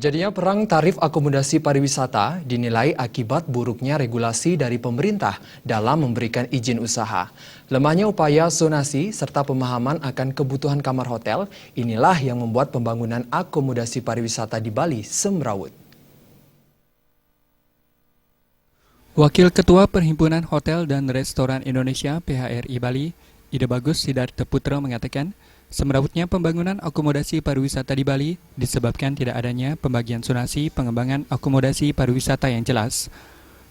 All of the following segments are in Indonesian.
Terjadinya perang tarif akomodasi pariwisata dinilai akibat buruknya regulasi dari pemerintah dalam memberikan izin usaha. Lemahnya upaya zonasi serta pemahaman akan kebutuhan kamar hotel, inilah yang membuat pembangunan akomodasi pariwisata di Bali semrawut. Wakil Ketua Perhimpunan Hotel dan Restoran Indonesia (PHRI) Bali, Ide Bagus Sidarta Putra mengatakan, semrawutnya pembangunan akomodasi pariwisata di Bali disebabkan tidak adanya pembagian zonasi pengembangan akomodasi pariwisata yang jelas.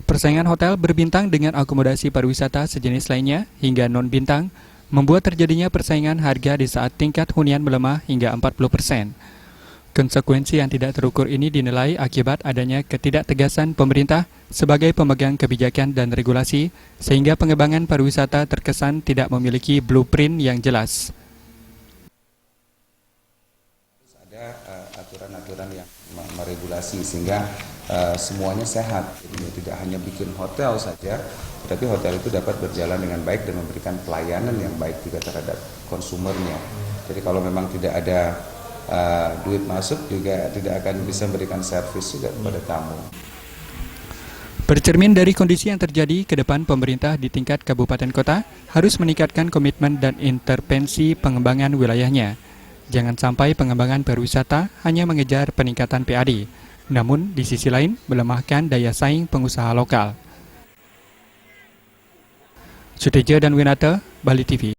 Persaingan hotel berbintang dengan akomodasi pariwisata sejenis lainnya hingga non-bintang membuat terjadinya persaingan harga di saat tingkat hunian melemah hingga 40%. Konsekuensi yang tidak terukur ini dinilai akibat adanya ketidaktegasan pemerintah sebagai pemegang kebijakan dan regulasi sehingga pengembangan pariwisata terkesan tidak memiliki blueprint yang jelas. Ada aturan-aturan yang meregulasi sehingga semuanya sehat. Jadi tidak hanya bikin hotel saja, tetapi hotel itu dapat berjalan dengan baik dan memberikan pelayanan yang baik juga terhadap konsumernya. Jadi kalau memang tidak ada duit masuk juga tidak akan bisa memberikan servis juga kepada tamu. Bercermin dari kondisi yang terjadi, ke depan pemerintah di tingkat kabupaten kota harus meningkatkan komitmen dan intervensi pengembangan wilayahnya. Jangan sampai pengembangan pariwisata hanya mengejar peningkatan PAD, namun di sisi lain melemahkan daya saing pengusaha lokal. Suteja dan Winata, Bali TV.